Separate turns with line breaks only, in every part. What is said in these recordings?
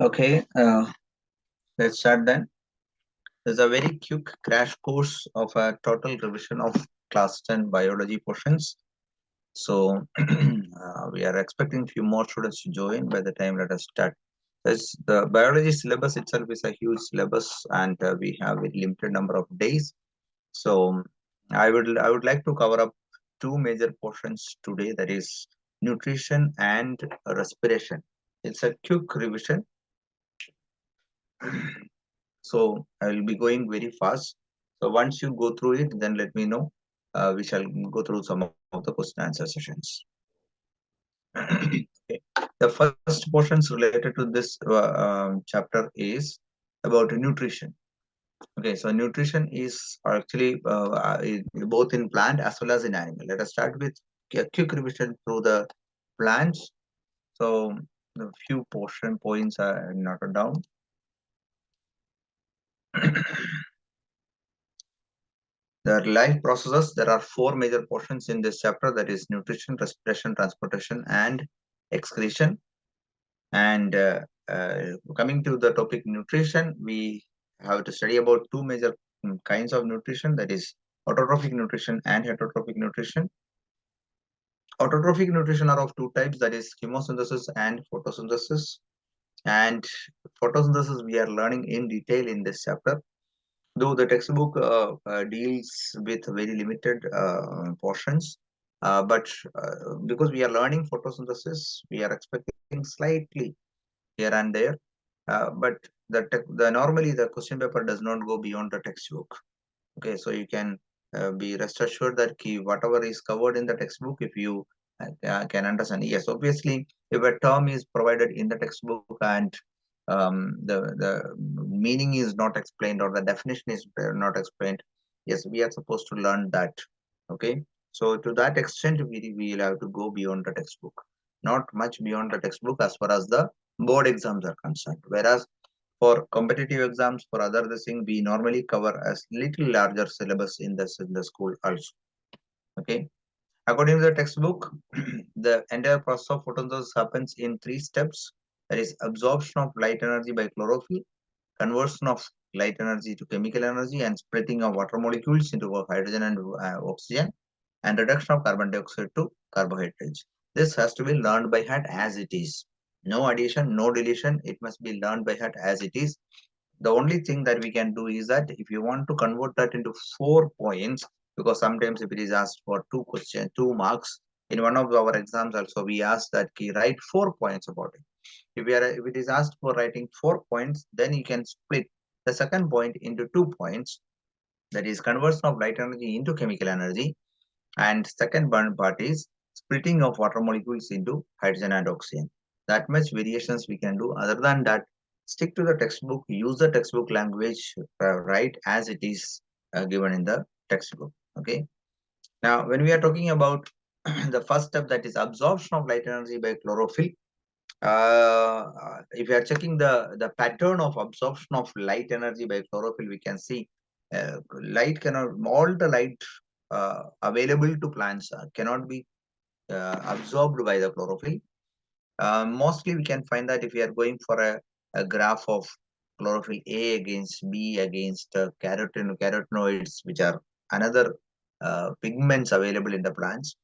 Okay, let's start then. There's a very quick crash course of a total revision of class 10 biology portions. So we are expecting few more students to join by the time let us start. The biology syllabus itself is a huge syllabus and we have a limited number of days. So I would like to cover up two major portions today, that is nutrition and respiration. It's a quick revision. So I will be going very fast. So once you go through it, then let me know. We shall go through some of the question answer sessions. Okay. The first portions related to this chapter is about nutrition. Okay, so nutrition is actually both in plant as well as in animal. Let us start with a quick revision through the plants. So the few portion points are noted down. The life processes, there are four major portions in this chapter, that is nutrition, respiration, transportation, and excretion. And coming to the topic nutrition, we have to study about two major kinds of nutrition, that is autotrophic nutrition and heterotrophic nutrition. Autotrophic nutrition are of two types, that is chemosynthesis and photosynthesis. And photosynthesis we are learning in detail in this chapter. Though the textbook deals with very limited portions, because we are learning photosynthesis, we are expecting slightly here and there. But the normally the question paper does not go beyond the textbook. Okay, so you can be rest assured that whatever is covered in the textbook, if you can understand, yes, obviously, if a term is provided in the textbook and the meaning is not explained or the definition is not explained, yes, we are supposed to learn that. Okay, so to that extent, we will have to go beyond the textbook, not much beyond the textbook as far as the board exams are concerned. Whereas for competitive exams, for other this thing, we normally cover a little larger syllabus in the school also. Okay. According to the textbook, the entire process of photosynthesis happens in three steps. That is absorption of light energy by chlorophyll, conversion of light energy to chemical energy, and splitting of water molecules into hydrogen and oxygen, and reduction of carbon dioxide to carbohydrates. This has to be learned by heart as it is. No addition, no deletion. It must be learned by heart as it is. The only thing that we can do is that if you want to convert that into 4 points, because sometimes if it is asked for 2 marks, in one of our exams also we asked that key write 4 points about it. If it is asked for writing 4 points, then you can split the second point into 2 points, that is conversion of light energy into chemical energy, and second part is splitting of water molecules into hydrogen and oxygen. That much variations we can do. Other than that, stick to the textbook, use the textbook language, write as it is given in the textbook. Okay. Now, when we are talking about the first step, that is absorption of light energy by chlorophyll, if you are checking the pattern of absorption of light energy by chlorophyll, we can see light cannot, all the light available to plants cannot be absorbed by the chlorophyll. Mostly we can find that if we are going for a graph of chlorophyll A against B against carotenoids, which are another pigments available in the plants,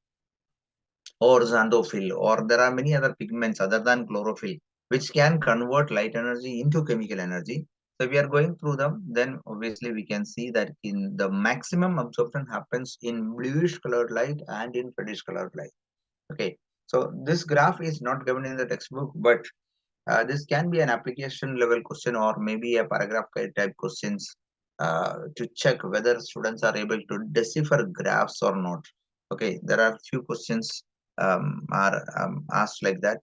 or xanthophyll, or there are many other pigments other than chlorophyll, which can convert light energy into chemical energy. So we are going through them, then obviously we can see that in the maximum absorption happens in bluish colored light and in reddish colored light. Okay, so this graph is not given in the textbook, but this can be an application level question or maybe a paragraph type questions to check whether students are able to decipher graphs or not. Okay, there are few questions are asked like that,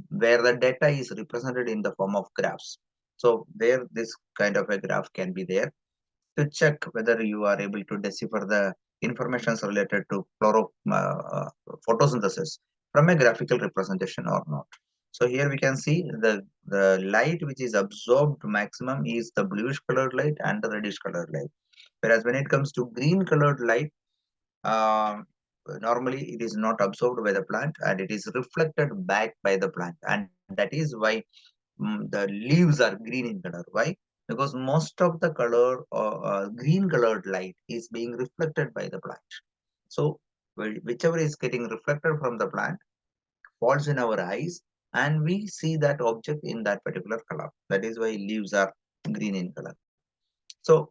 where the data is represented in the form of graphs. So there, this kind of a graph can be there to check whether you are able to decipher the information related to photosynthesis from a graphical representation or not. So here we can see the light which is absorbed maximum is the bluish colored light and the reddish colored light. Whereas when it comes to green colored light, uh, normally it is not absorbed by the plant and it is reflected back by the plant. And that is why the leaves are green in color. Why? Because most of the color green colored light is being reflected by the plant. So whichever is getting reflected from the plant falls in our eyes, and we see that object in that particular color. That is why leaves are green in color. So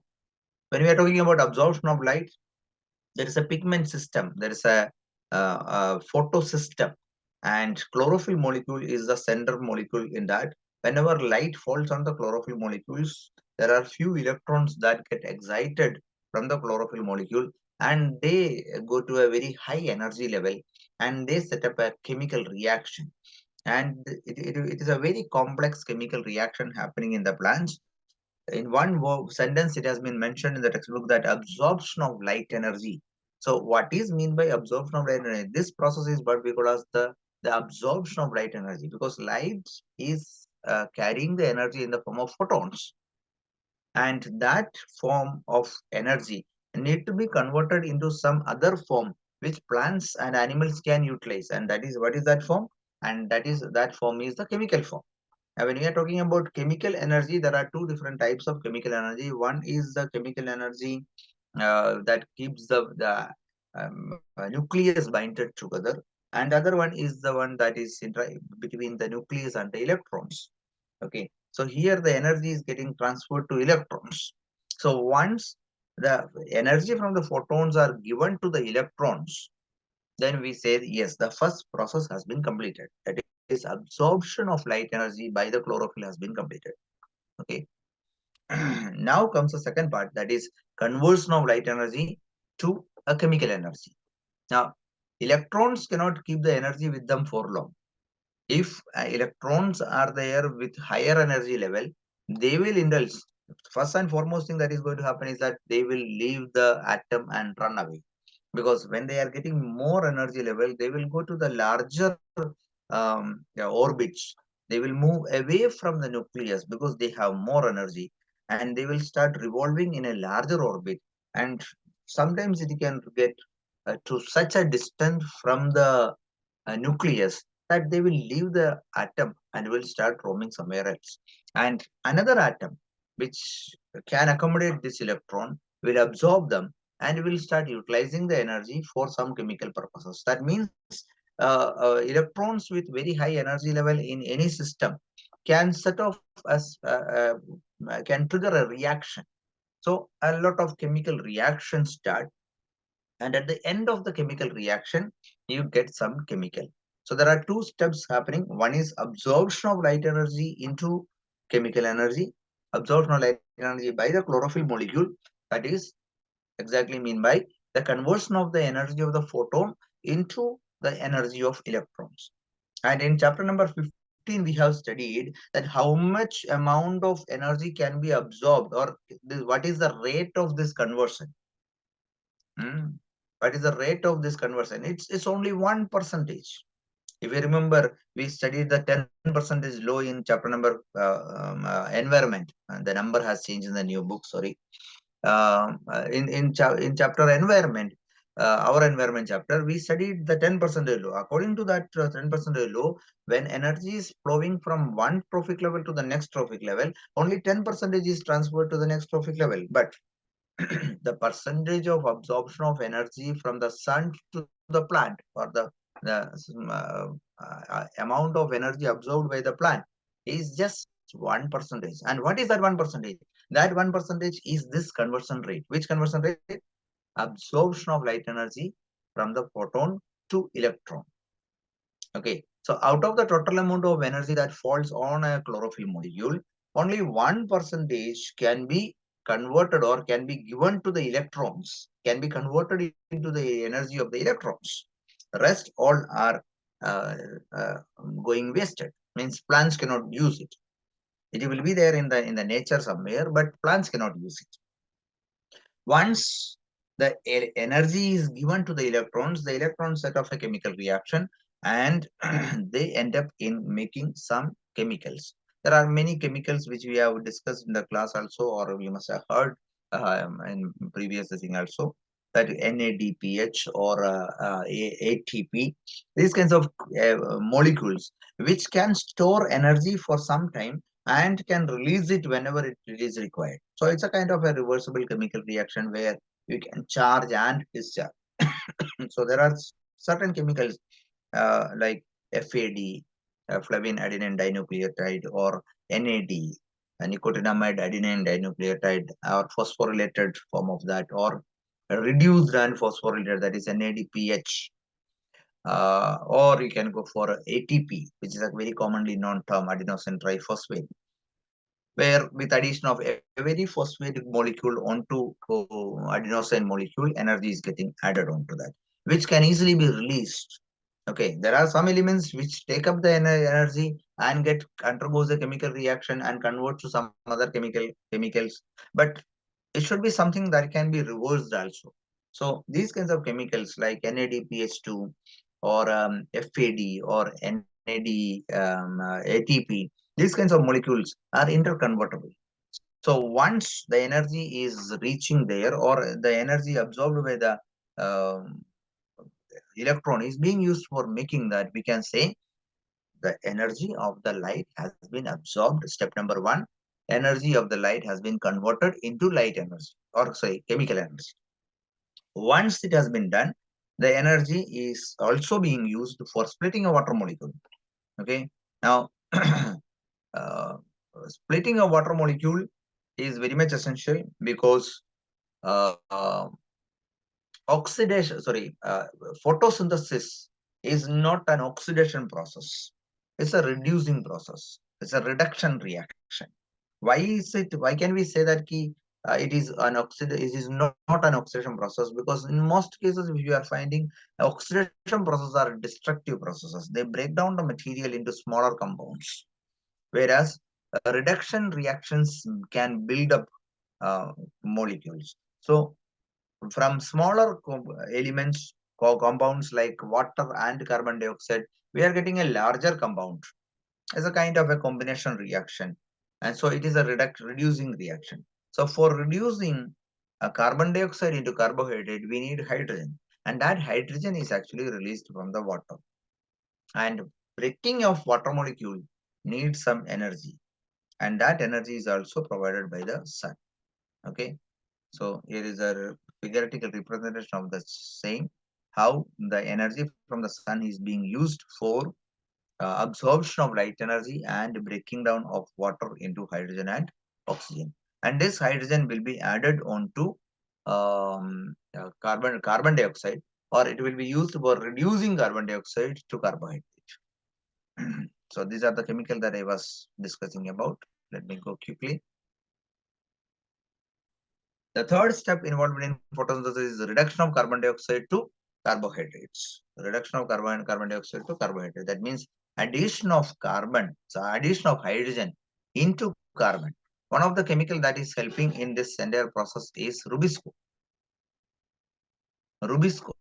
when we are talking about absorption of light, there is a pigment system, there is a photo system, and chlorophyll molecule is the center molecule in that. Whenever light falls on the chlorophyll molecules, there are few electrons that get excited from the chlorophyll molecule, and they go to a very high energy level, and they set up a chemical reaction. And it is a very complex chemical reaction happening in the plants. In one sentence, it has been mentioned in the textbook that absorption of light energy. So what is mean by absorption of light energy? This process is what we call as the absorption of light energy, because light is carrying the energy in the form of photons, and that form of energy need to be converted into some other form which plants and animals can utilize, and that is what is that form, and that form is the chemical form. Now, when we are talking about chemical energy, there are two different types of chemical energy. One is the chemical energy that keeps the nucleus binded together, and other one is the one that is between the nucleus and the electrons. Okay, so here the energy is getting transferred to electrons. So once the energy from the photons are given to the electrons, then we say yes, the first process has been completed. That is absorption of light energy by the chlorophyll has been completed. Okay. Now comes the second part, that is conversion of light energy to a chemical energy. Now, electrons cannot keep the energy with them for long. If electrons are there with higher energy level, they will indulge. First and foremost thing that is going to happen is that they will leave the atom and run away, because when they are getting more energy level, they will go to the larger orbits. They will move away from the nucleus because they have more energy, and they will start revolving in a larger orbit. And sometimes it can get to such a distance from the nucleus that they will leave the atom and will start roaming somewhere else. And another atom which can accommodate this electron will absorb them and will start utilizing the energy for some chemical purposes. That means electrons with very high energy level in any system can set off as can trigger a reaction. So a lot of chemical reactions start, and at the end of the chemical reaction, you get some chemical. So there are two steps happening. One is absorption of light energy into chemical energy, absorption of light energy by the chlorophyll molecule. That is exactly mean by the conversion of the energy of the photon into the energy of electrons. And in chapter number 15, we have studied that how much amount of energy can be absorbed, or what is the rate of this conversion. Hmm. What is the rate of this conversion? It's only 1%. If you remember, we studied the 10% low in chapter number environment, and the number has changed in the new book. Sorry, in chapter environment, our environment chapter, we studied the 10% low. According to that 10% low, when energy is flowing from one trophic level to the next trophic level, only 10% is transferred to the next trophic level. But the percentage of absorption of energy from the sun to the plant, or the amount of energy absorbed by the plant, is just 1%. And what is that 1%? That 1% is this conversion rate. Which conversion rate? Absorption of light energy from the photon to electron. Okay, so out of the total amount of energy that falls on a chlorophyll molecule, only 1% can be converted or can be given to the electrons, can be converted into the energy of the electrons. The rest all are uh, uh, going wasted. Means plants cannot use it. It will be there in the nature somewhere, but plants cannot use it. Once the energy is given to the electrons set off a chemical reaction, and they end up in making some chemicals. There are many chemicals which we have discussed in the class also, or you must have heard in previous thing also. that NADPH or ATP, these kinds of molecules which can store energy for some time and can release it whenever it is required. So it's a kind of a reversible chemical reaction where you can charge and discharge. So there are certain chemicals like FAD, flavin adenine dinucleotide, or NAD, nicotinamide adenine dinucleotide, or phosphorylated form of that, or reduced and phosphorylated, that is NADPH. Or you can go for ATP, which is a very commonly known term, adenosine triphosphate, where with addition of a very phosphatic molecule onto adenosine molecule, energy is getting added onto that, which can easily be released. Okay, there are some elements which take up the energy and get undergoes a chemical reaction and convert to some other chemicals, but it should be something that can be reversed also. So these kinds of chemicals like NADPH2 or FAD or NAD ATP, these kinds of molecules are interconvertible. So once the energy is reaching there, or the energy absorbed by the um, electron is being used for making that, we can say the energy of the light has been absorbed. Step number one, energy of the light has been converted into light energy, or say chemical energy. Once it has been done, the energy is also being used for splitting a water molecule. Okay, now uh, splitting a water molecule is very much essential because uh, uh, oxidation, sorry, photosynthesis is not an oxidation process. It's a reducing process. It's a reduction reaction. Why is it? Why can we say that it is an it is not an oxidation process? Because in most cases, if you are finding oxidation processes are destructive processes. They break down the material into smaller compounds, whereas reduction reactions can build up molecules. So from smaller elements, compounds like water and carbon dioxide, we are getting a larger compound as a kind of a combination reaction. And so it is a reducing reaction. So for reducing carbon dioxide into carbohydrate, we need hydrogen. And that hydrogen is actually released from the water. And breaking of water molecule needs some energy. And that energy is also provided by the sun. Okay. So here is a figurative representation of the same, how the energy from the sun is being used for absorption of light energy and breaking down of water into hydrogen and oxygen. And this hydrogen will be added onto carbon dioxide, or it will be used for reducing carbon dioxide to carbohydrate. So these are the chemical that I was discussing about. Let me go quickly. The third step involved in photosynthesis is the reduction of carbon dioxide to carbohydrates. Reduction of carbon dioxide to carbohydrate. That means addition of carbon, so addition of hydrogen into carbon. One of the chemical that is helping in this entire process is Rubisco. Rubisco.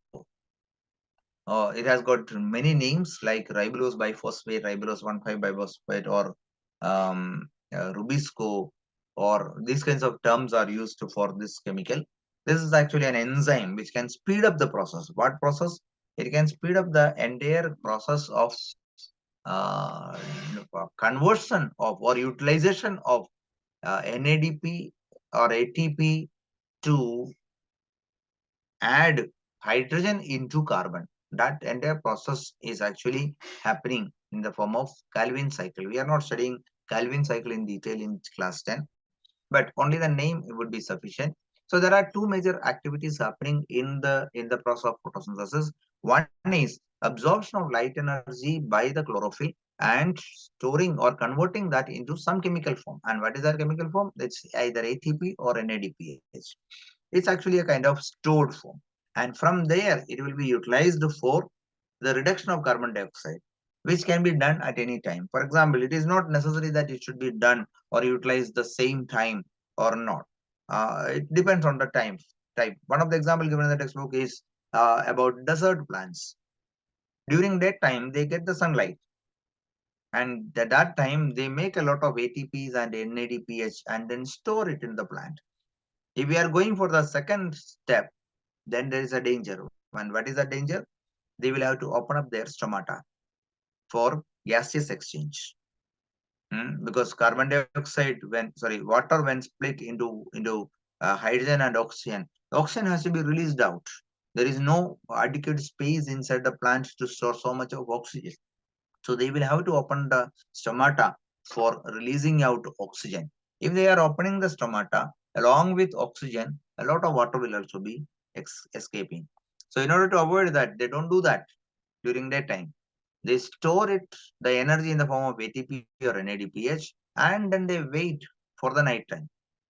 It has got many names like ribulose biphosphate, ribulose 1,5 biphosphate, or Rubisco, or these kinds of terms are used for this chemical. This is actually an enzyme which can speed up the process. What process? It can speed up the entire process of uh, conversion of or utilization of NADP or ATP to add hydrogen into carbon. That entire process is actually happening in the form of Calvin cycle. We are not studying Calvin cycle in detail in class 10, but only the name would be sufficient. So there are two major activities happening in the process of photosynthesis. One is absorption of light energy by the chlorophyll and storing or converting that into some chemical form. And what is that chemical form? It's either ATP or NADPH. It's actually a kind of stored form. And from there, it will be utilized for the reduction of carbon dioxide, which can be done at any time. For example, it is not necessary that it should be done or utilized the same time or not. It depends on the type. One of the example given in the textbook is about desert plants. During that time, they get the sunlight. And at that time, they make a lot of ATPs and NADPH and then store it in the plant. If we are going for the second step, then there is a danger. And what is the danger? They will have to open up their stomata for gaseous exchange. Because carbon dioxide, water when split into hydrogen and oxygen, the oxygen has to be released out. There is no adequate space inside the plant to store so much of oxygen. So they will have to open the stomata for releasing out oxygen. If they are opening the stomata along with oxygen, a lot of water will also be escaping. So in order to avoid that, they don't do that during daytime. They store the energy in the form of ATP or NADPH, and then they wait for the night time.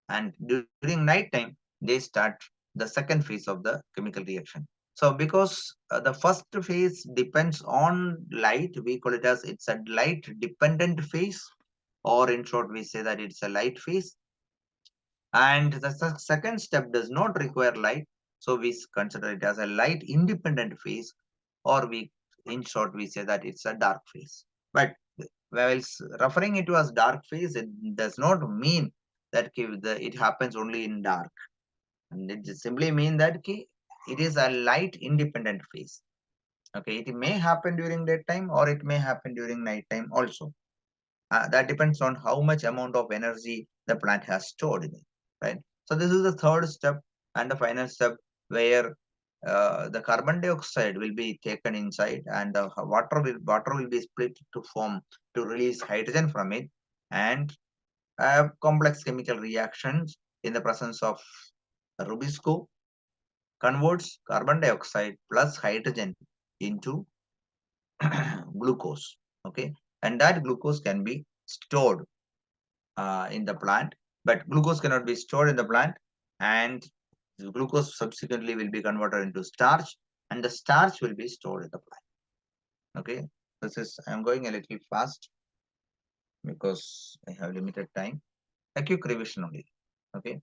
And during night time, they start the second phase of the chemical reaction. So because the first phase depends on light, we call it as it's a light dependent phase, or in short, we say that it's a light phase. And the second step does not require light, so we consider it as a light independent phase, or in short, we say that it's a dark phase. But while referring it to as dark phase, it does not mean that it happens only in dark. And it simply means that it is a light independent phase. Okay, it may happen during daytime or it may happen during nighttime also. That depends on how much amount of energy the plant has stored in it, right? So this is the third step and the final step, where the carbon dioxide will be taken inside, and the water will be split to release hydrogen from it, and complex chemical reactions in the presence of Rubisco converts carbon dioxide plus hydrogen into glucose. Okay, and that glucose can be stored in the plant, but glucose cannot be stored in the plant, and the glucose subsequently will be converted into starch, and the starch will be stored in the plant. Okay, I'm going a little fast because I have limited time. A quick revision only. Okay,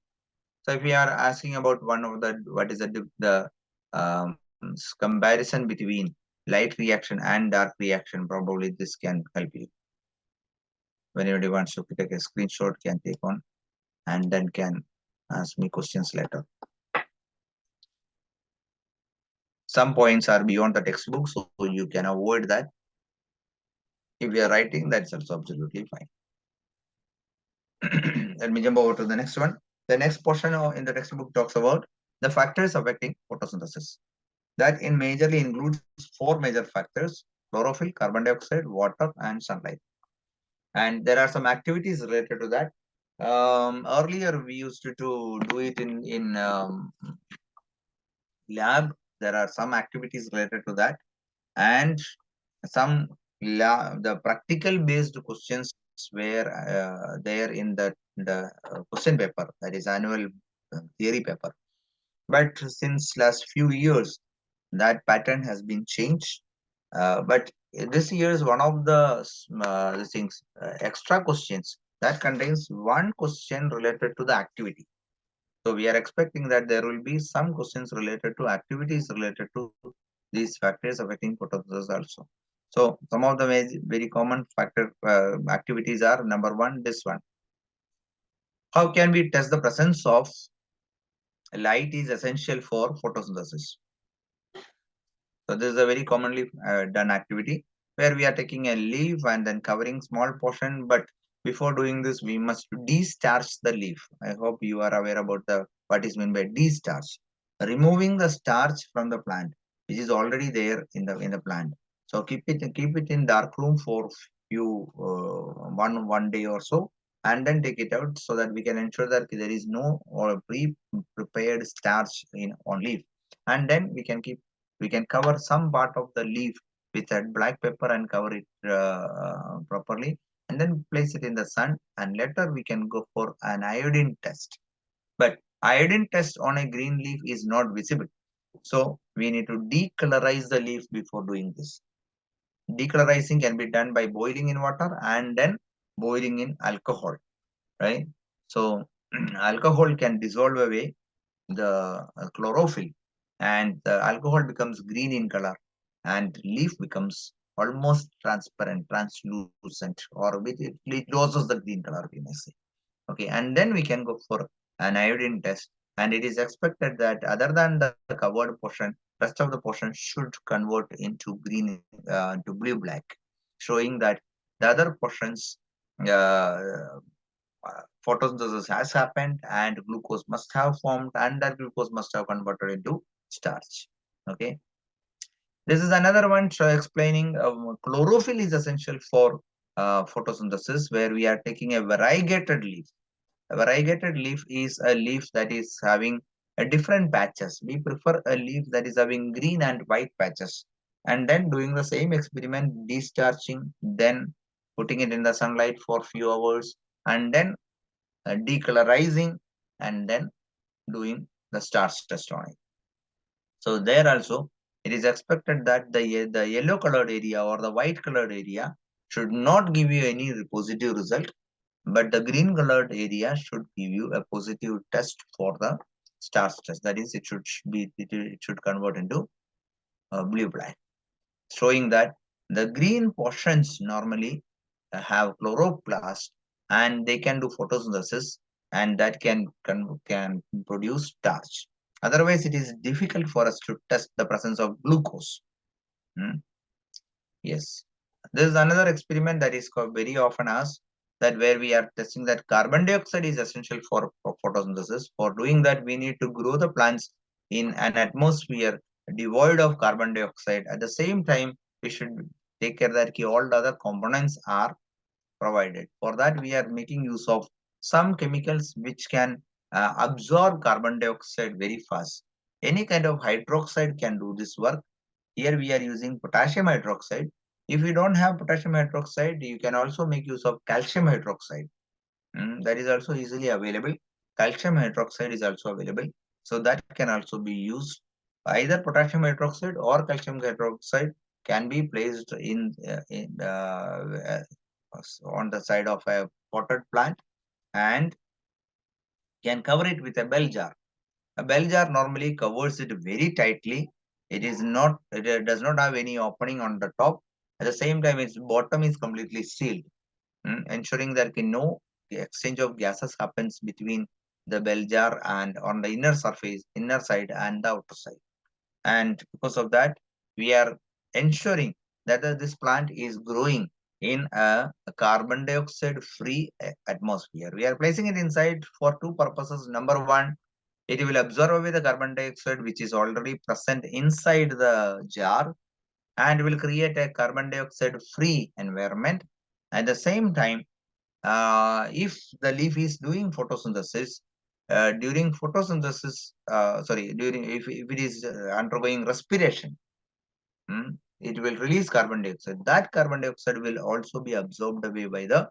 so if we are asking about what is the comparison between light reaction and dark reaction, probably this can help you. When anybody wants to take a screenshot, can take on, and then can ask me questions later. Some points are beyond the textbook, so you can avoid that. If you are writing, that's also absolutely fine. Let me jump over to the next one. The next portion in the textbook talks about the factors affecting photosynthesis. That majorly includes four major factors: chlorophyll, carbon dioxide, water, and sunlight. And there are some activities related to that. Earlier, we used to do it in lab. There are some activities related to that, and some the practical based questions were there in the question paper, that is annual theory paper. But since last few years, that pattern has been changed. But this year is one of the things, extra questions that contains one question related to the activity. So we are expecting that there will be some questions related to activities related to these factors affecting photosynthesis also. So some of the very common activities are: number one, this one. How can we test the presence of light is essential for photosynthesis? So this is a very commonly done activity, where we are taking a leaf and then covering small portion. But before doing this, we must de-starch the leaf. I hope you are aware about what is meant by de-starch. Removing the starch from the plant, which is already there in the plant. So keep it in dark room for one day or so, and then take it out, so that we can ensure that there is no or pre-prepared starch on leaf. And then we can cover some part of the leaf with that black pepper and cover it properly, and then place it in the sun, and later we can go for an iodine test. But iodine test on a green leaf is not visible, so we need to decolorize the leaf before doing this. Decolorizing can be done by boiling in water and then boiling in alcohol, right? So alcohol can dissolve away the chlorophyll, and the alcohol becomes green in color, and leaf becomes almost transparent, translucent, or it loses the green color, we may say. Okay, and then we can go for an iodine test, and it is expected that other than the covered portion, rest of the portion should convert into green to blue black, showing that the other portions photosynthesis has happened and glucose must have formed, and that glucose must have converted into starch. Okay, this is another one explaining chlorophyll is essential for photosynthesis, where we are taking a variegated leaf. A variegated leaf is a leaf that is having a different patches. We prefer a leaf that is having green and white patches, and then doing the same experiment, discharging, then putting it in the sunlight for few hours, and then decolorizing, and then doing the starch test on it. So there also, it is expected that the yellow colored area or the white colored area should not give you any positive result, but the green colored area should give you a positive test for the starch test. That is, it should convert into blue black, showing that the green portions normally have chloroplast and they can do photosynthesis, and that can produce starch. Otherwise, it is difficult for us to test the presence of glucose. Hmm. Yes. This is another experiment that is very often asked, that where we are testing that carbon dioxide is essential for photosynthesis. For doing that, we need to grow the plants in an atmosphere devoid of carbon dioxide. At the same time, we should take care that all the other components are provided. For that, we are making use of some chemicals which can absorb carbon dioxide very fast. Any kind of hydroxide can do this work. Here we are using potassium hydroxide. If you don't have potassium hydroxide, you can also make use of calcium hydroxide. That is also easily available. Calcium hydroxide is also available. So that can also be used. Either potassium hydroxide or calcium hydroxide can be placed on the side of a potted plant and can cover it with a bell jar. A bell jar normally covers it very tightly. It does not have any opening on the top. At the same time, its bottom is completely sealed, ensuring that no exchange of gases happens between the bell jar and on the inner surface, inner side and the outer side. And because of that, we are ensuring that this plant is growing in a carbon dioxide free atmosphere. We are placing it inside for two purposes. Number one, it will absorb away the carbon dioxide which is already present inside the jar and will create a carbon dioxide free environment. At the same time, if the leaf is doing photosynthesis, during photosynthesis, during if it is undergoing respiration, it will release carbon dioxide. That carbon dioxide will also be absorbed away by the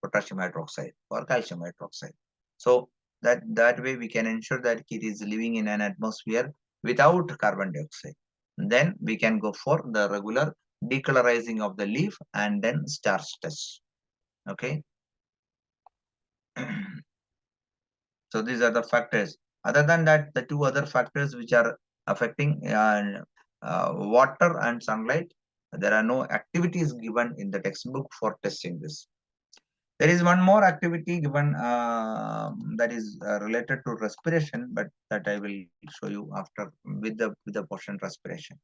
potassium hydroxide or calcium hydroxide. So that way we can ensure that it is living in an atmosphere without carbon dioxide. Then we can go for the regular decolorizing of the leaf and then starch test. Okay. So these are the factors. Other than that, the two other factors which are affecting water and sunlight, there are no activities given in the textbook for testing this. There is one more activity given that is related to respiration, but that I will show you after with the portion respiration.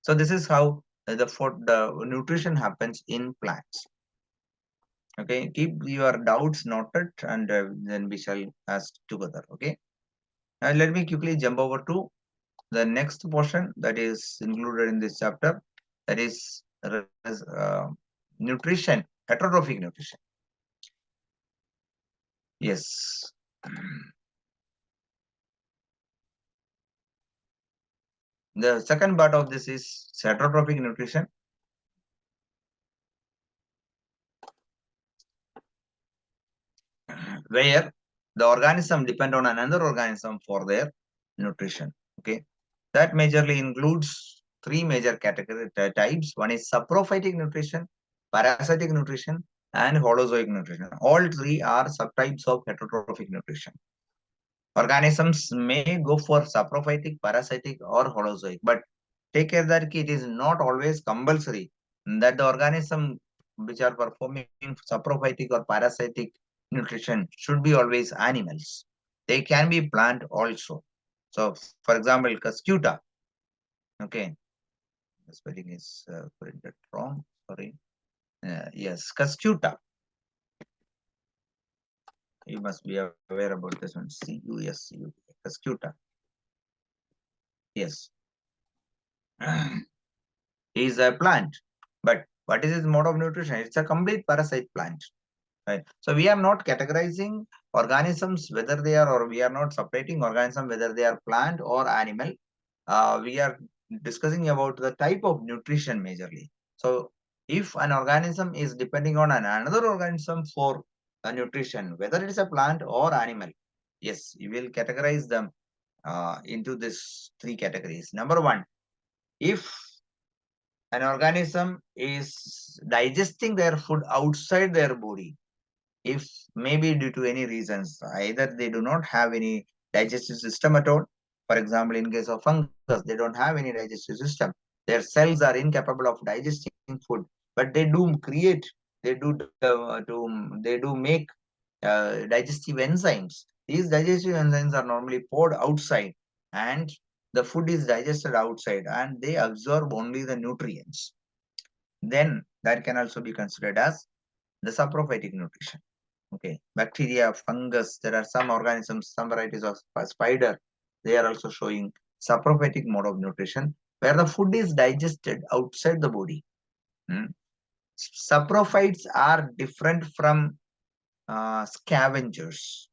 So this is how the nutrition happens in plants. Okay, keep your doubts noted, and then we shall ask together. Okay, now let me quickly jump over to the next portion that is included in this chapter, that is nutrition, heterotrophic nutrition. Yes. The second part of this is heterotrophic nutrition. Where the organism depend on another organism for their nutrition. Okay, that majorly includes three major category types. One is saprophytic nutrition, parasitic nutrition, and holozoic nutrition. All three are subtypes of heterotrophic nutrition. Organisms may go for saprophytic, parasitic, or holozoic, but take care that it is not always compulsory that the organism which are performing saprophytic or parasitic nutrition should be always animals. They can be plant also. So, for example, Cuscuta. Okay, the spelling is printed wrong. Sorry. Yes, Cuscuta. You must be aware about this one. Cuscuta. Cuscuta. Yes, is a plant. But what is its mode of nutrition? It's a complete parasite plant. Right. So we are not categorizing organisms whether they are, or we are not separating organisms whether they are plant or animal. We are discussing about the type of nutrition majorly. So if an organism is depending on another organism for nutrition, whether it is a plant or animal, yes, you will categorize them into these three categories. Number one, if an organism is digesting their food outside their body, if maybe due to any reasons, either they do not have any digestive system at all. For example, in case of fungus, they don't have any digestive system. Their cells are incapable of digesting food, but they do create, they do make digestive enzymes. These digestive enzymes are normally poured outside, and the food is digested outside, and they absorb only the nutrients. Then that can also be considered as the saprophytic nutrition. Okay, bacteria, fungus, there are some organisms, some varieties of spider, they are also showing saprophytic mode of nutrition where the food is digested outside the body. Saprophytes are different from scavengers.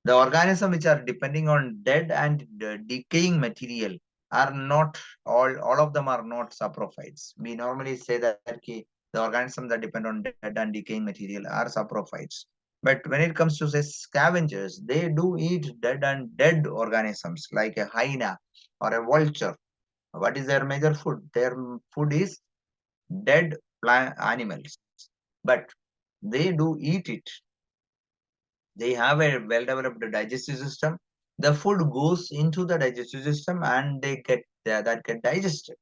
The organisms which are depending on dead and decaying material are not, all of them are not saprophytes. We normally say that the organisms that depend on dead and decaying material are saprophytes. But when it comes to say scavengers, they do eat dead organisms like a hyena or a vulture. What is their major food? Their food is dead plant animals, but they do eat it. They have a well-developed digestive system. The food goes into the digestive system and they get that get digested,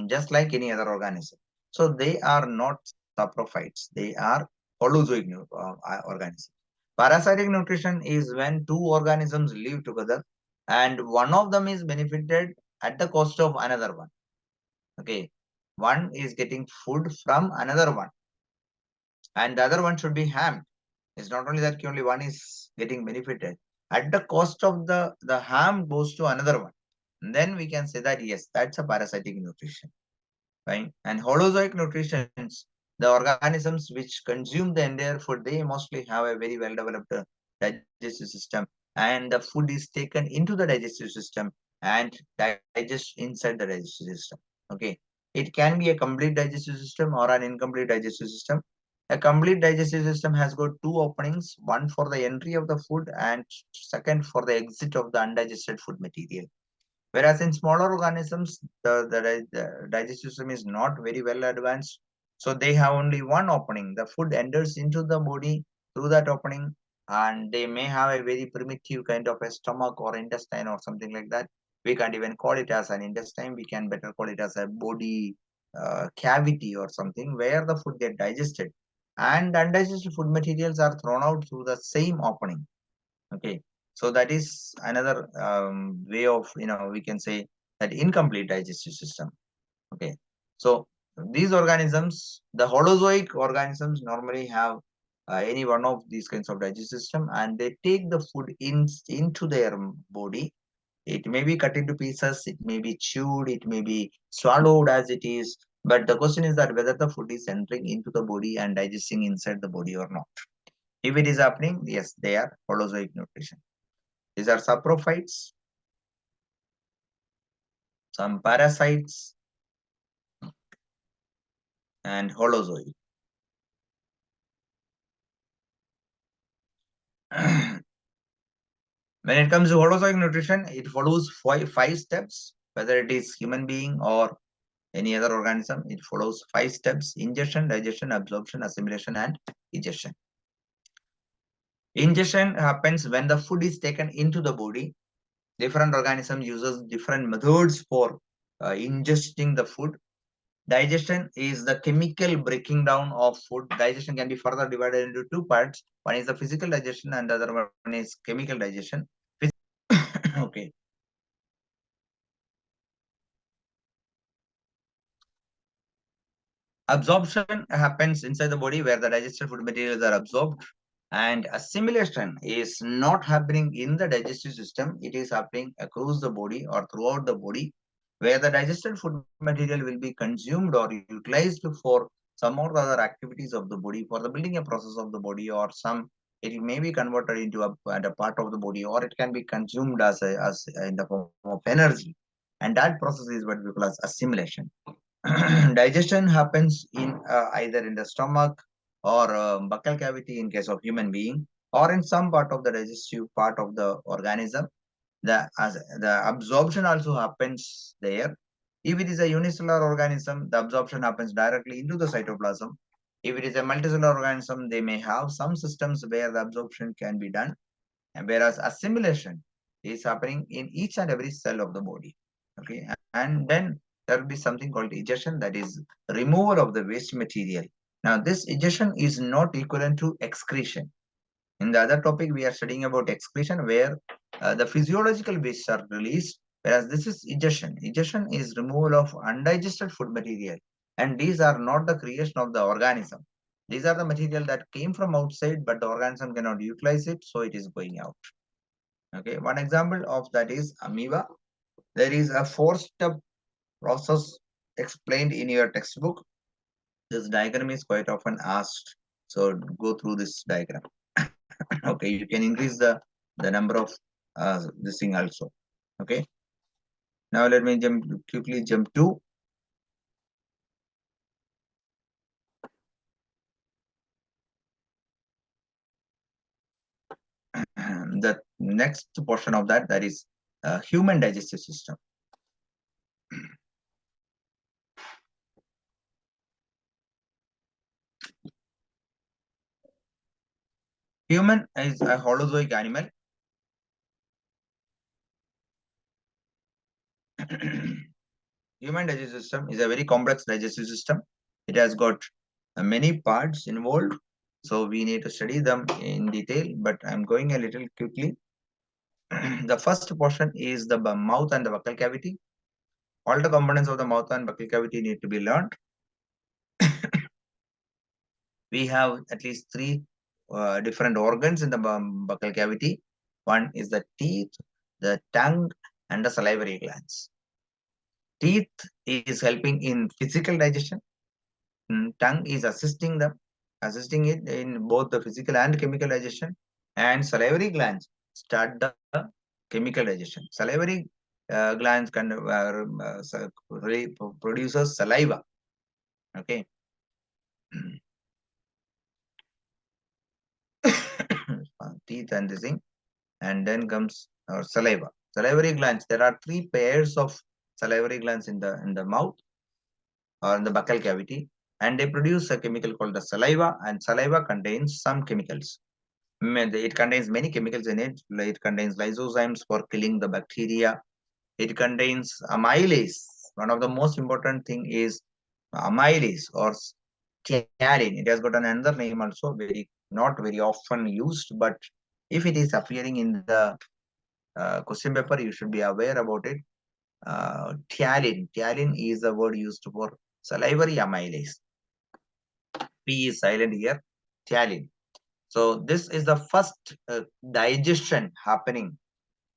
just like any other organism. So they are not saprophytes. They are holozoic organisms. Parasitic nutrition is when two organisms live together and one of them is benefited at the cost of another one. Okay, one is getting food from another one, and the other one should be harmed. It's not only that only one is getting benefited. At the cost of the harm goes to another one. And then we can say that yes, that's a parasitic nutrition. Right? And holozoic nutrition, the organisms which consume the entire food, they mostly have a very well developed digestive system, and the food is taken into the digestive system and digest inside the digestive system. Okay. It can be a complete digestive system or an incomplete digestive system. A complete digestive system has got two openings, one for the entry of the food and second for the exit of the undigested food material. Whereas in smaller organisms, the digestive system is not very well advanced. So they have only one opening. The food enters into the body through that opening, and they may have a very primitive kind of a stomach or intestine or something like that. We can't even call it as an intestine. We can better call it as a body cavity or something where the food get digested. And undigested food materials are thrown out through the same opening. Okay, so that is another way of, we can say that incomplete digestive system. Okay, so these organisms, the holozoic organisms normally have any one of these kinds of digestive system, and they take the food into their body. It may be cut into pieces, it may be chewed, it may be swallowed as it is, but the question is that whether the food is entering into the body and digesting inside the body or not. If it is happening, yes, they are holozoic nutrition. These are saprophytes, some parasites, and holozoic. When it comes to holozoic nutrition, it follows five steps, whether it is human being or any other organism. It follows 5 steps: ingestion, digestion, absorption, assimilation, and egestion. Ingestion happens when the food is taken into the body. Different organism uses different methods for ingesting the food. Digestion is the chemical breaking down of food. Digestion can be further divided into two parts. One is the physical digestion and the other one is chemical digestion. Okay. Absorption happens inside the body where the digested food materials are absorbed, and assimilation is not happening in the digestive system. It is happening across the body or throughout the body, where the digested food material will be consumed or utilized for some or the other activities of the body, for the building a process of the body, or some it may be converted into a part of the body, or it can be consumed as in the form of energy, and that process is what we call as assimilation. Digestion happens in either in the stomach or buccal cavity in case of human being, or in some part of the digestive part of the organism. The absorption also happens there. If it is a unicellular organism, the absorption happens directly into the cytoplasm. If it is a multicellular organism, they may have some systems where the absorption can be done, and whereas assimilation is happening in each and every cell of the body. Okay, and then there will be something called egestion, that is removal of the waste material. Now this egestion is not equivalent to excretion. In the other topic we are studying about excretion, where the physiological wastes are released, whereas this is egestion. Egestion is removal of undigested food material, and these are not the creation of the organism. These are the material that came from outside, but the organism cannot utilize it, so it is going out. Okay, one example of that is amoeba. There is a four-step process explained in your textbook. This diagram is quite often asked, so go through this diagram. Okay, you can increase the number of this thing also. Okay, now let me quickly jump to the next portion of that, that is human digestive system. Human is a holozoic animal. Human digestive system is a very complex digestive system. It has got many parts involved, so we need to study them in detail, but I'm going a little quickly. The first portion is the mouth and the buccal cavity. All the components of the mouth and buccal cavity need to be learned. We have at least three different organs in the buccal cavity. One is the teeth, the tongue, and the salivary glands. Teeth is helping in physical digestion. Tongue is assisting it in both the physical and chemical digestion, and salivary glands start the chemical digestion. Salivary glands can produces saliva. Okay. Teeth and this thing, and then comes our saliva. Salivary glands. There are three pairs of salivary glands in the mouth or in the buccal cavity, and they produce a chemical called the saliva, and saliva contains some chemicals. It contains many chemicals in it. It contains lysozymes for killing the bacteria. It contains amylase. One of the most important thing is amylase or thialin. It has got another name also, very not very often used, but if it is appearing in the question paper, you should be aware about it. Thialin. Thialin is the word used for salivary amylase. P is silent here. Thialin. So this is the first digestion happening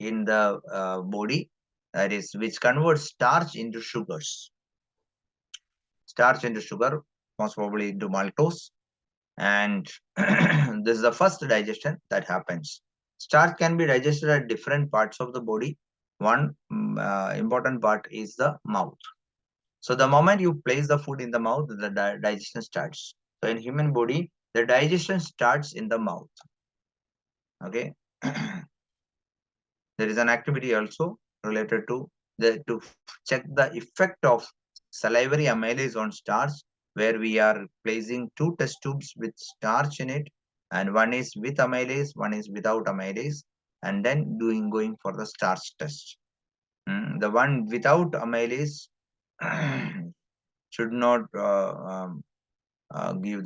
in the body, that is, which converts starch into sugars. Starch into sugar, most probably into maltose, and this is the first digestion that happens. Starch can be digested at different parts of the body. One important part is the mouth. So the moment you place the food in the mouth, the digestion starts. So in human body, the digestion starts in the mouth. Okay. There is an activity also related to check the effect of salivary amylase on starch, where we are placing two test tubes with starch in it, and one is with amylase, one is without amylase, and then going for the starch test. The one without amylase should not give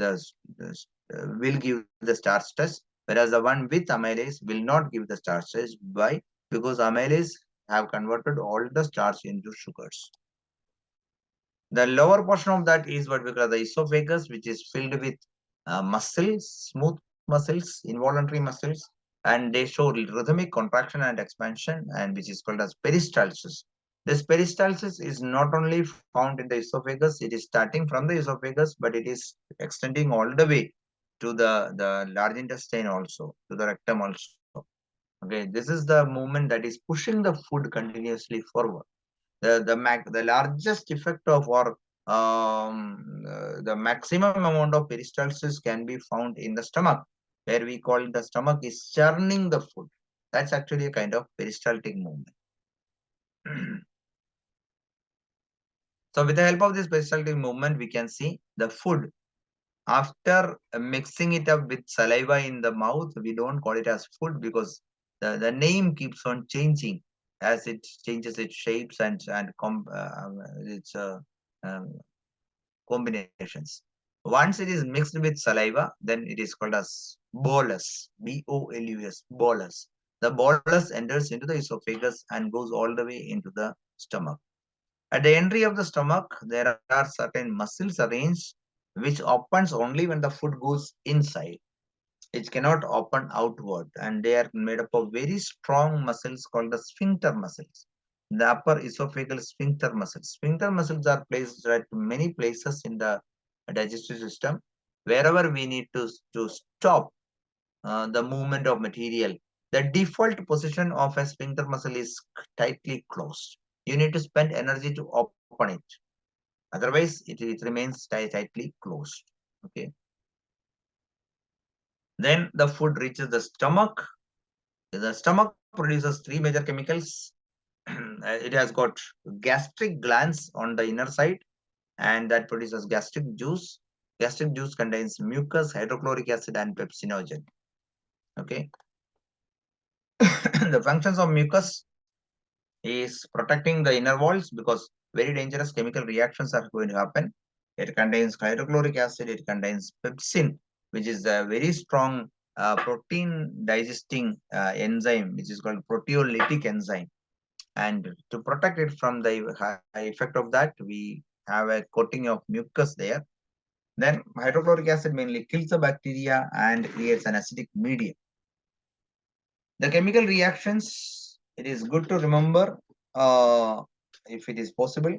will give the starch test, whereas the one with amylase will not give the starch test. Why? Because amylase have converted all the starch into sugars. The lower portion of that is what we call the esophagus, which is filled with muscles, smooth muscles, involuntary muscles, and they show rhythmic contraction and expansion, and which is called as peristalsis. This peristalsis is not only found in the esophagus, it is starting from the esophagus, but it is extending all the way to the large intestine also, to the rectum also. Okay, this is the movement that is pushing the food continuously forward. The largest effect of or the maximum amount of peristalsis can be found in the stomach, where we call the stomach is churning the food. That's actually a kind of peristaltic movement. So with the help of this peristaltic movement, we can see the food. After mixing it up with saliva in the mouth, we don't call it as food because the name keeps on changing as it changes its shapes and its combinations. Once it is mixed with saliva, then it is called as bolus, B-O-L-U-S, bolus. The bolus enters into the esophagus and goes all the way into the stomach. At the entry of the stomach, there are certain muscles arranged which opens only when the food goes inside. It cannot open outward, and they are made up of very strong muscles called the sphincter muscles. The upper esophageal sphincter muscles. Sphincter muscles are placed at many places in the digestive system. Wherever we need to stop the movement of material, the default position of a sphincter muscle is tightly closed. You need to spend energy to open it. Otherwise, it remains tightly closed. Okay. Then the food reaches the stomach. The stomach produces three major chemicals. It has got gastric glands on the inner side, and that produces gastric juice. Gastric juice contains mucus, hydrochloric acid, and pepsinogen. Okay. The functions of mucus is protecting the inner walls because very dangerous chemical reactions are going to happen. It contains hydrochloric acid, it contains pepsin, which is a very strong protein digesting enzyme, which is called proteolytic enzyme. And to protect it from the effect of that, we have a coating of mucus there. Then hydrochloric acid mainly kills the bacteria and creates an acidic medium. The chemical reactions, it is good to remember if it is possible,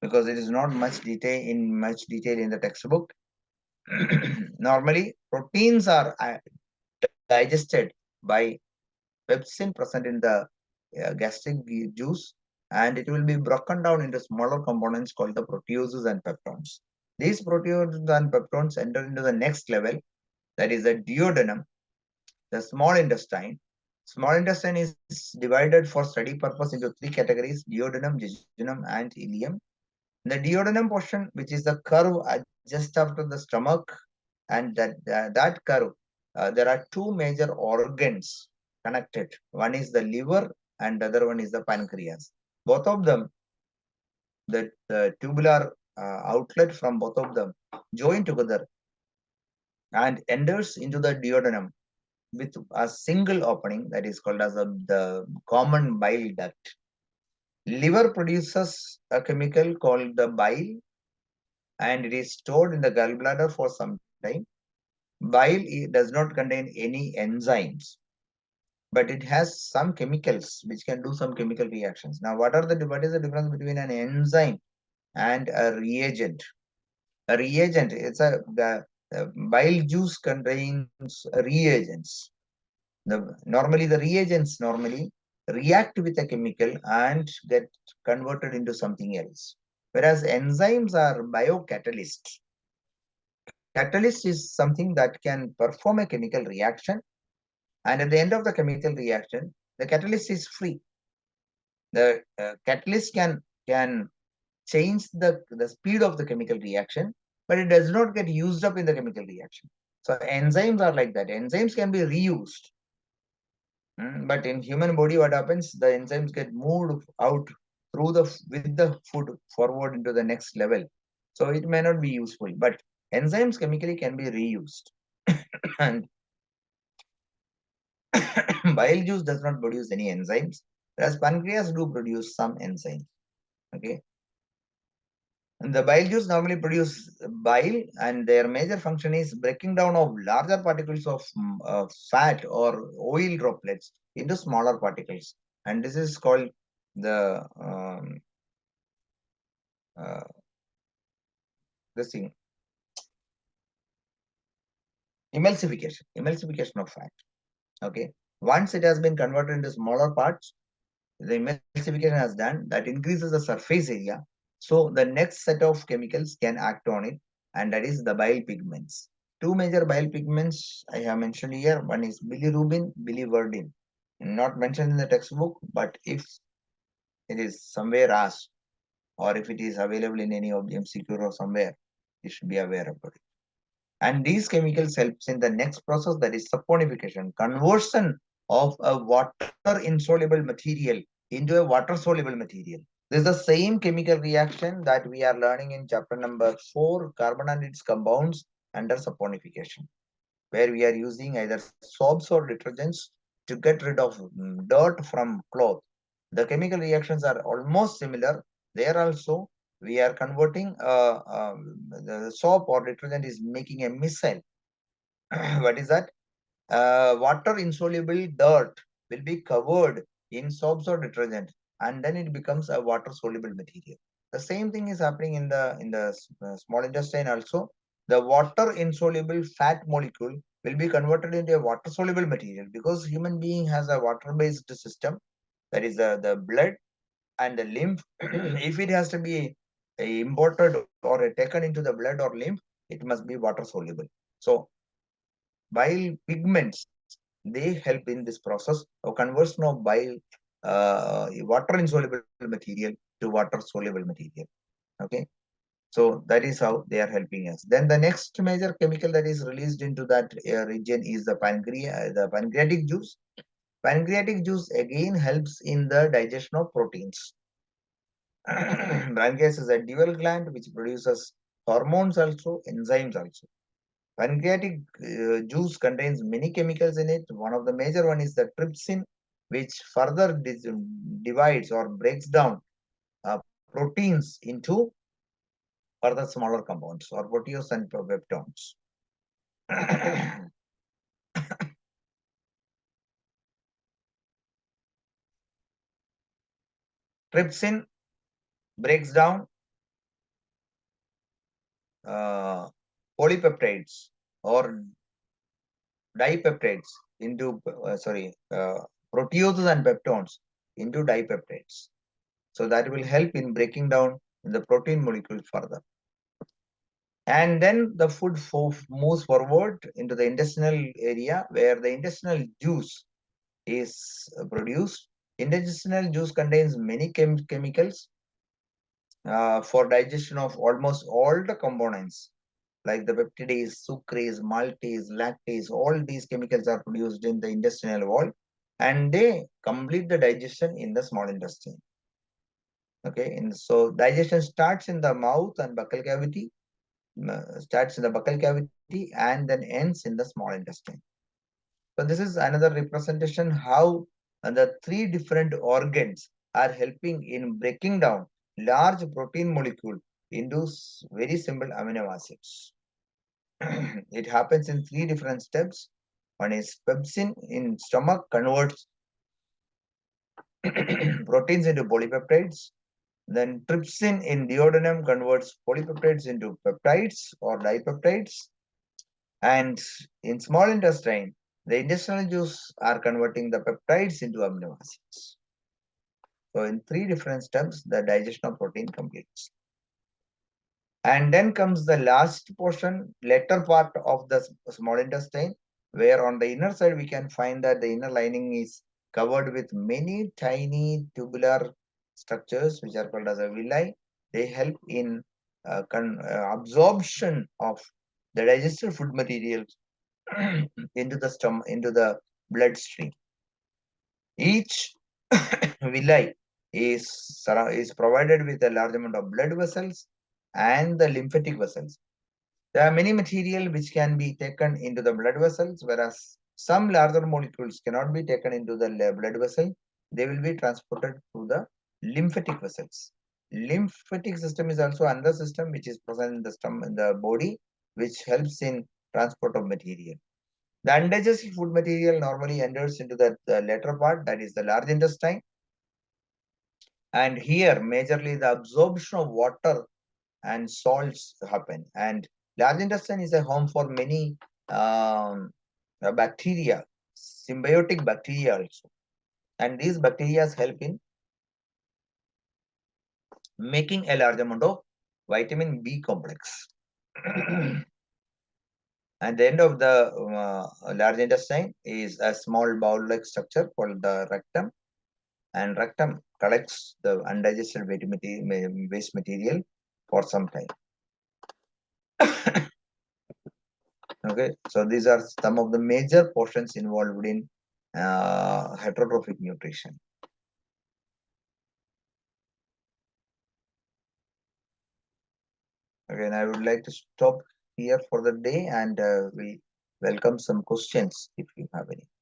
because it is not much detail in the textbook. Normally, proteins are digested by pepsin present in the gastric juice, and it will be broken down into smaller components called the proteases and peptones. These proteases and peptones enter into the next level, that is the duodenum, the small intestine. Small intestine is divided for study purpose into three categories: duodenum, jejunum, and ileum. The duodenum portion, which is the curve just after the stomach, and that curve, there are two major organs connected. One is the liver, and the other one is the pancreas. Both of them, the tubular outlet from both of them join together and enters into the duodenum with a single opening, that is called as the common bile duct. Liver produces a chemical called the bile, and it is stored in the gallbladder for some time. Bile does not contain any enzymes, but it has some chemicals which can do some chemical reactions. Now, what is the difference between an enzyme and a reagent? A reagent, the bile juice contains reagents. Normally the reagents react with a chemical and get converted into something else, whereas enzymes are biocatalysts. Catalyst is something that can perform a chemical reaction, and at the end of the chemical reaction, the catalyst is free. The catalyst can change the speed of the chemical reaction, but it does not get used up in the chemical reaction. So enzymes are like that. Enzymes can be reused. But in human body, what happens? The enzymes get moved out with the food forward into the next level. So it may not be useful, but enzymes chemically can be reused. And bile juice does not produce any enzymes, whereas pancreas do produce some enzymes. Okay. And the bile juice normally produce bile, and their major function is breaking down of larger particles of fat or oil droplets into smaller particles. And this is called the uh, this thing, emulsification of fat. Okay. Once it has been converted into smaller parts, the emulsification has done, that increases the surface area. So the next set of chemicals can act on it, and that is the bile pigments. Two major bile pigments I have mentioned here. One is bilirubin, biliverdin. Not mentioned in the textbook, but if it is somewhere asked, or if it is available in any of the MCQ or somewhere, you should be aware about it. And these chemicals helps in the next process, that is saponification, conversion of a water insoluble material into a water soluble material. This is the same chemical reaction that we are learning in chapter number 4, carbon and its compounds under saponification, where we are using either soaps or detergents to get rid of dirt from cloth. The chemical reactions are almost similar. There also, we are converting the soap or detergent is making a missile. What is that? Water insoluble dirt will be covered in soaps or detergent, and then it becomes a water soluble material. The same thing is happening in the small intestine also. The water insoluble fat molecule will be converted into a water soluble material, because human being has a water based system, that is the blood and the lymph. If it has to be imported or taken into the blood or lymph, it must be water soluble. So bile pigments, they help in this process of conversion of bile water insoluble material to water soluble material. Okay. So that is how they are helping us. Then the next major chemical that is released into that region is the pancreatic juice. Pancreatic juice again helps in the digestion of proteins. Pancreas is a dual gland which produces hormones also, enzymes also. Pancreatic juice contains many chemicals in it. One of the major one is the trypsin, which further divides or breaks down proteins into further smaller compounds or protease and peptones. Trypsin breaks down polypeptides or dipeptides into proteases and peptones into dipeptides. So that will help in breaking down the protein molecule further. And then the food moves forward into the intestinal area, where the intestinal juice is produced. Intestinal juice contains many chemicals for digestion of almost all the components, like the peptidase, sucrase, maltase, lactase. All these chemicals are produced in the intestinal wall, and they complete the digestion in the small intestine. Okay, and so digestion starts in the mouth and buccal cavity, and then ends in the small intestine. So this is another representation how the three different organs are helping in breaking down large protein molecule into very simple amino acids. It happens in three different steps. One is pepsin in stomach converts proteins into polypeptides. Then trypsin in duodenum converts polypeptides into peptides or dipeptides. And in small intestine, the intestinal juice are converting the peptides into amino acids. So in three different steps, the digestion of protein completes. And then comes the last portion, later part of the small intestine, where on the inner side we can find that the inner lining is covered with many tiny tubular structures which are called as a villi. They help in absorption of the digested food materials into the stomach, into the bloodstream. Each villi is provided with a large amount of blood vessels, and the lymphatic vessels. There are many material which can be taken into the blood vessels, whereas some larger molecules cannot be taken into the blood vessel. They will be transported through the lymphatic vessels. Lymphatic system is also another system which is present in the stomach, in the body, which helps in transport of material. The undigested food material normally enters into the later part, that is the large intestine. And here, majorly the absorption of water and salts happen. And large intestine is a home for many bacteria, symbiotic bacteria also. And these bacteria help in making a large amount of vitamin B complex. At the end of the large intestine is a small bowl-like structure called the rectum, and rectum collects the undigested waste material for some time. Okay, so these are some of the major portions involved in heterotrophic nutrition. Again, I would like to stop here for the day, and we welcome some questions if you have any.